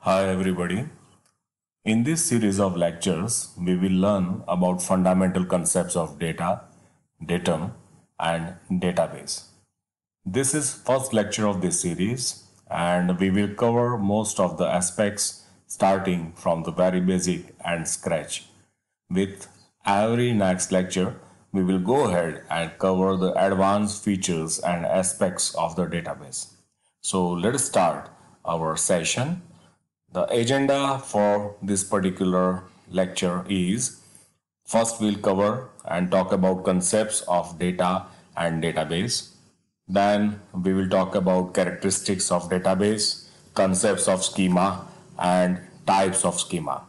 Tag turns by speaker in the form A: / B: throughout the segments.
A: Hi everybody. In this series of lectures, we will learn about fundamental concepts of data, datum, and database. This is first lecture of this series and we will cover most of the aspects starting from the very basic and scratch. With every next lecture, we will go ahead and cover the advanced features and aspects of the database. So let's start our session. The agenda for this particular lecture is first we'll cover and talk about concepts of data and database. Then we will talk about characteristics of database, concepts of schema and types of schema.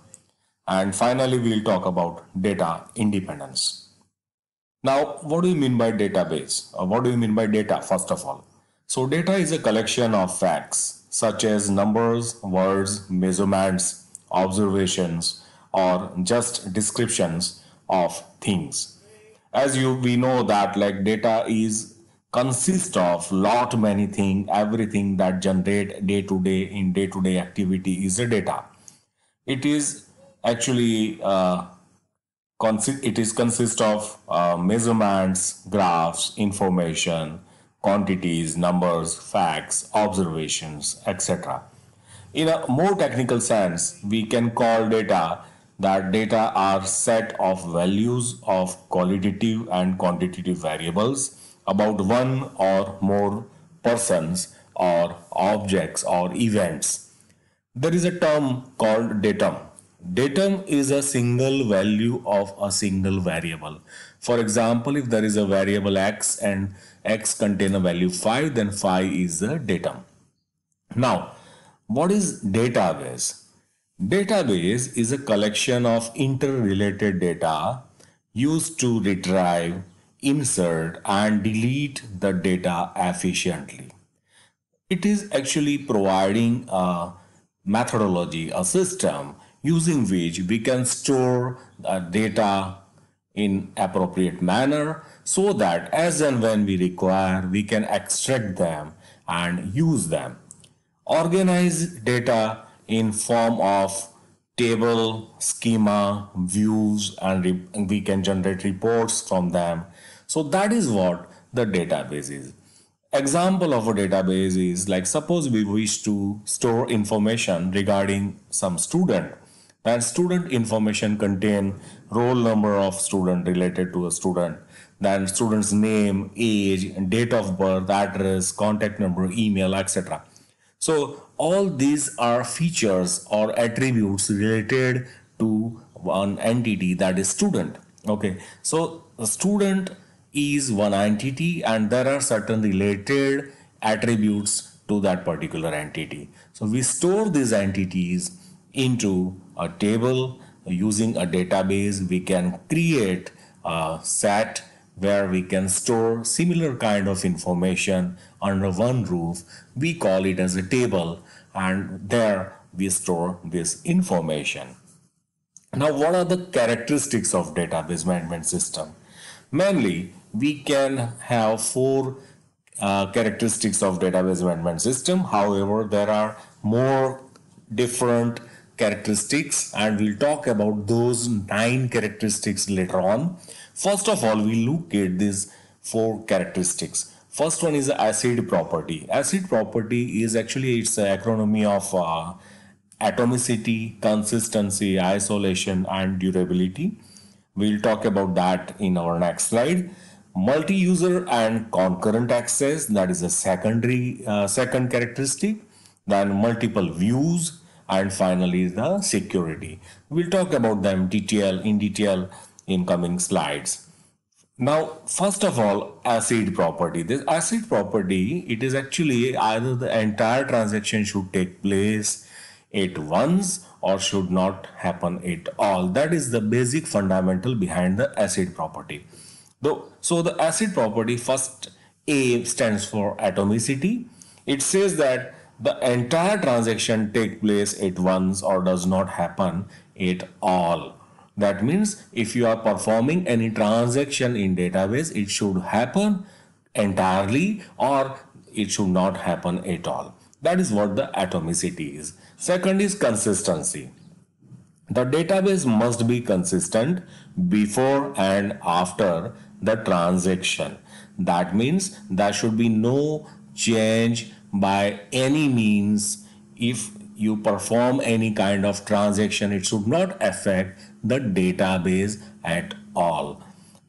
A: And finally we'll talk about data independence. Now, what do you mean by database? Or what do you mean by data first of all? So data is a collection of facts such as numbers, words, measurements, observations, or just descriptions of things. We know that like data is consist of lot many thing, everything that generate day to day in day to day activity is a data. It is actually consist of measurements, graphs, information, quantities, numbers, facts, observations, etc. In a more technical sense, we can call data that data are set of values of qualitative and quantitative variables about one or more persons or objects or events. There is a term called datum. Datum is a single value of a single variable. For example, if there is a variable x and x contain a value 5, then 5 is the datum. Now, what is database? Database is a collection of interrelated data used to retrieve, insert and delete the data efficiently. It is actually providing a methodology, a system using which we can store data in appropriate manner so that as and when we require, we can extract them and use them. Organize data in form of table, schema, views, and we can generate reports from them. So that is what the database is. Example of a database is like suppose we wish to store information regarding some student. That student information contain roll number of student related to a student, then student's name, age, date of birth, address, contact number, email, etc. So all these are features or attributes related to one entity, that is student. Okay, so the student is one entity and there are certain related attributes to that particular entity. So we store these entities into a table using a database. We can create a set where we can store similar kind of information under one roof. We call it as a table and there we store this information. Now, what are the characteristics of database management system? Mainly, we can have four characteristics of database management system. However, there are more different characteristics and we'll talk about those 9 characteristics later on. First of all, we look at these 4 characteristics. First one is the acid property. Acid property is actually it's an acronym of atomicity, consistency, isolation and durability. We'll talk about that in our next slide. Multi-user and concurrent access, that is a second characteristic. Then multiple views and finally the security. We'll talk about them in detail in coming slides. Now, first of all, acid property. This acid property, it is actually either the entire transaction should take place at once or should not happen at all. That is the basic fundamental behind the acid property. So the acid property, first A stands for atomicity. It says that the entire transaction take place at once or does not happen at all. That means if you are performing any transaction in database, it should happen entirely or it should not happen at all. That is what the atomicity is. Second is consistency. The database must be consistent before and after the transaction. That means there should be no change by any means. If you perform any kind of transaction, it should not affect the database at all.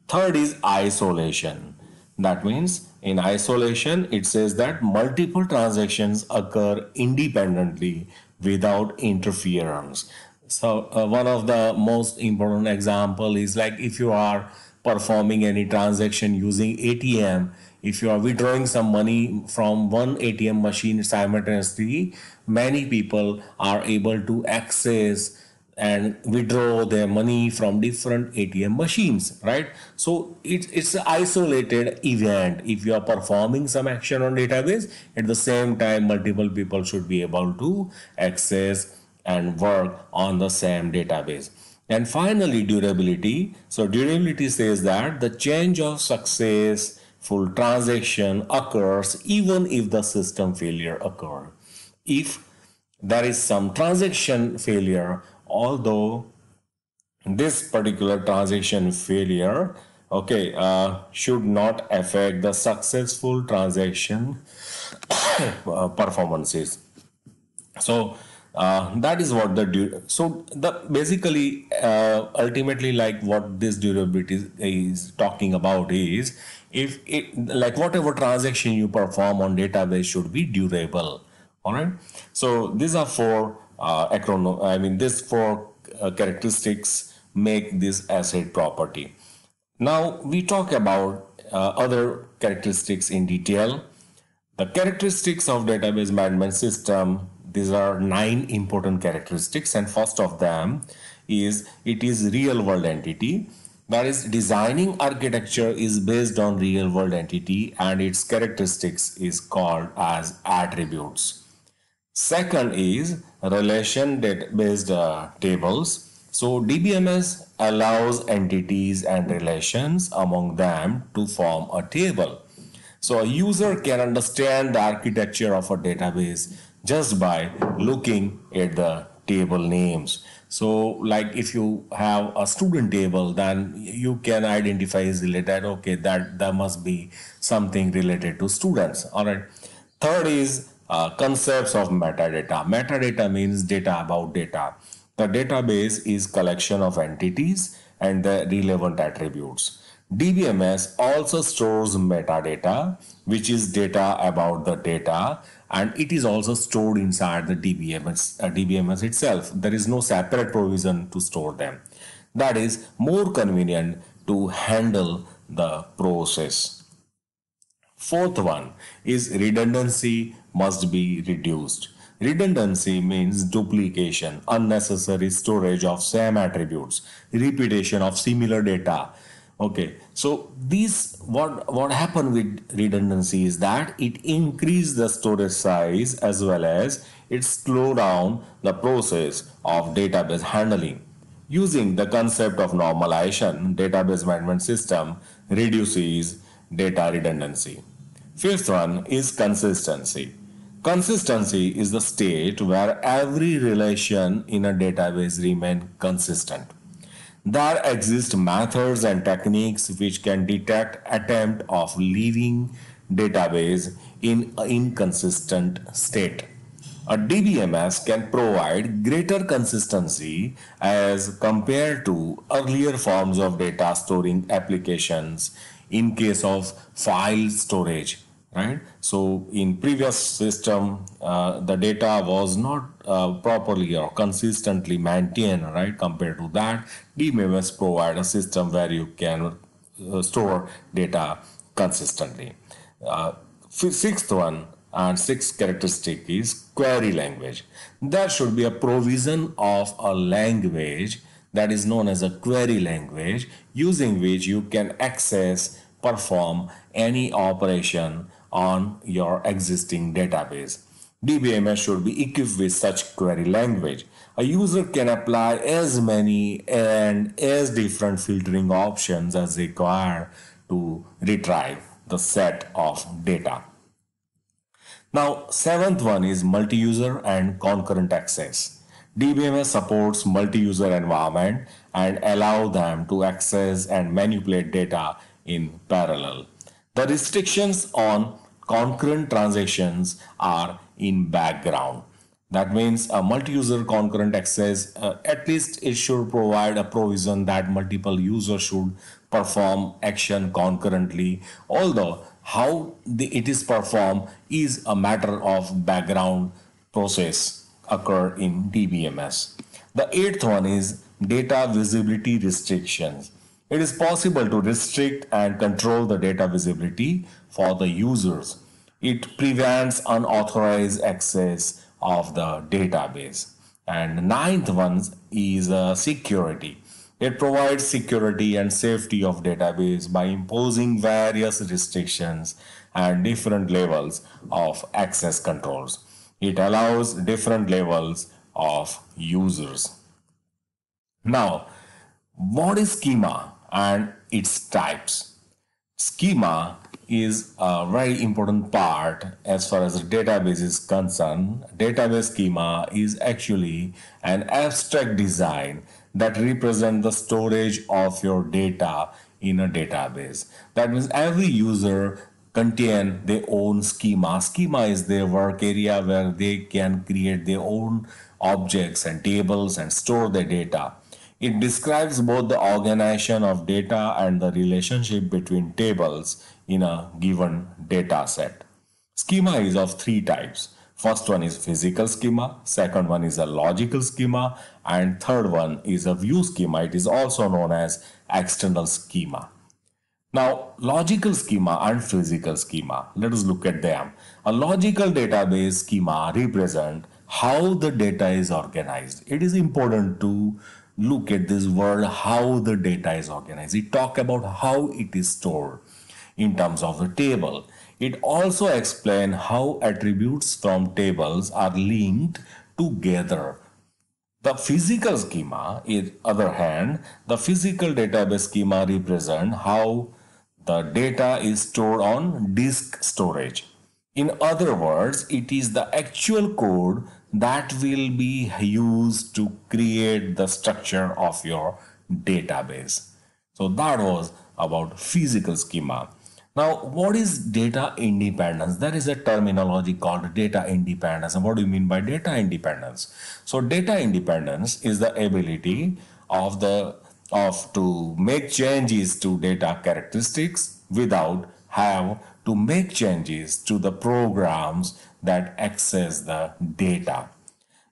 A: Third is isolation. That means in isolation, it says that multiple transactions occur independently without interference. So one of the most important example is like if you are performing any transaction using ATM, if you are withdrawing some money from one ATM machine simultaneously, many people are able to access and withdraw their money from different ATM machines, right? So it's an isolated event. If you are performing some action on database, at the same time, multiple people should be able to access and work on the same database. And finally, durability. So durability says that the change of successful transaction occurs even if the system failure occur. If there is some transaction failure, although this particular transaction failure, okay, should not affect the successful transaction performances. So that is what so the basically ultimately like what this durability is talking about is if it like whatever transaction you perform on database should be durable. All right, so these are four these four characteristics make this asset property. Now we talk about other characteristics in detail. The characteristics of database management system, these are 9 important characteristics, and first of them is it is real world entity. That is, designing architecture is based on real world entity and its characteristics is called as attributes. Second is relation based tables. So DBMS allows entities and relations among them to form a table. So a user can understand the architecture of a database just by looking at the table names. So like if you have a student table, then you can identify easily that okay, that must be something related to students. All right. Third is concepts of metadata. Metadata means data about data. The database is collection of entities and the relevant attributes. DBMS also stores metadata, which is data about the data, and it is also stored inside the DBMS itself. There is no separate provision to store them. That is more convenient to handle the process. Fourth one is redundancy must be reduced. Redundancy means duplication, unnecessary storage of same attributes, repetition of similar data. Okay, so these what happened with redundancy is that it increase the storage size as well as it slow down the process of database handling. Using the concept of normalization, database management system reduces data redundancy. Fifth one is consistency. Consistency is the state where every relation in a database remains consistent. There exist methods and techniques which can detect attempt of leaving database in an inconsistent state. A DBMS can provide greater consistency as compared to earlier forms of data storing applications in case of file storage, right? So in previous system, the data was not properly or consistently maintained, right? Compared to that, DBMS provide a system where you can store data consistently. Sixth one and sixth characteristic is query language. There should be a provision of a language that is known as a query language using which you can access, perform any operation on your existing database. DBMS should be equipped with such query language. A user can apply as many and as different filtering options as required to retrieve the set of data. Now, seventh one is multi-user and concurrent access. DBMS supports multi-user environment and allow them to access and manipulate data in parallel. The restrictions on concurrent transactions are in background. That means a multi-user concurrent access, at least it should provide a provision that multiple users should perform action concurrently, although how it is performed is a matter of background process occur in DBMS. The eighth one is data visibility restrictions. It is possible to restrict and control the data visibility for the users. It prevents unauthorized access of the database. And ninth one is security. It provides security and safety of database by imposing various restrictions and different levels of access controls. It allows different levels of users. Now, what is schema and its types? Schema is a very important part as far as the database is concerned. Database schema is actually an abstract design that represents the storage of your data in a database. That means every user contain their own schema. Schema is their work area where they can create their own objects and tables and store their data. It describes both the organization of data and the relationship between tables in a given data set. Schema is of three types. First one is physical schema, second one is a logical schema, and third one is a view schema. It is also known as external schema. Now, logical schema and physical schema, let us look at them. A logical database schema represents how the data is organized. It is important to look at this word, how the data is organized. It talks about how it is stored in terms of the table. It also explains how attributes from tables are linked together. The physical schema, on the other hand, the physical database schema represents how the data is stored on disk storage. In other words, it is the actual code that will be used to create the structure of your database. So that was about physical schema. Now, what is data independence? There is a terminology called data independence. And what do you mean by data independence? So data independence is the ability of to make changes to data characteristics without have to make changes to the programs that access the data.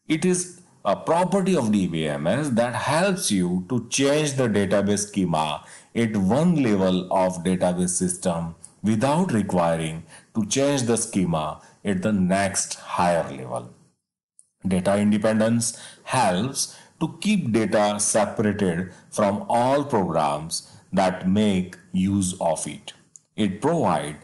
A: It is a property of DBMS that helps you to change the database schema at one level of database system without requiring to change the schema at the next higher level. Data independence helps to keep data separated from all programs that make use of it. It provides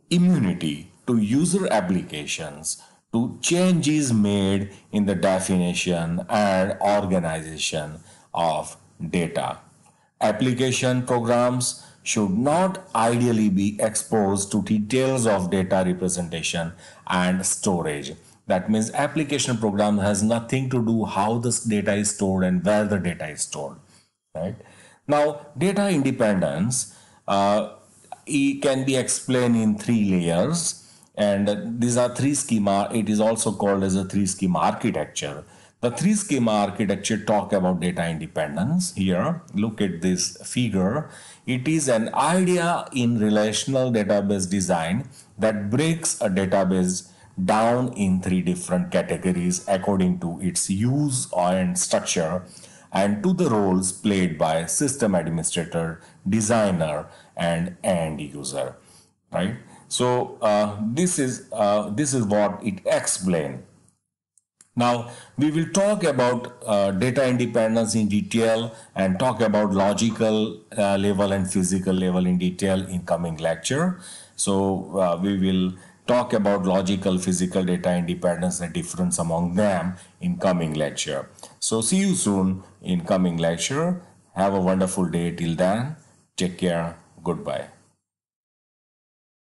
A: immunity to user applications to changes made in the definition and organization of data. Application programs should not ideally be exposed to details of data representation and storage. That means application program has nothing to do how this data is stored and where the data is stored. Right? Now, data independence it can be explained in three layers, and these are three schema. It is also called as a three schema architecture. The three schema architecture talk about data independence. Here, look at this figure. It is an idea in relational database design that breaks a database down in three different categories according to its use and structure and to the roles played by system administrator, designer, and end user. Right? So this is what it explains. Now, we will talk about data independence in detail and talk about logical level and physical level in detail in coming lecture. So, we will talk about logical, physical data independence and difference among them in coming lecture. So, see you soon in coming lecture. Have a wonderful day till then. Take care. Goodbye.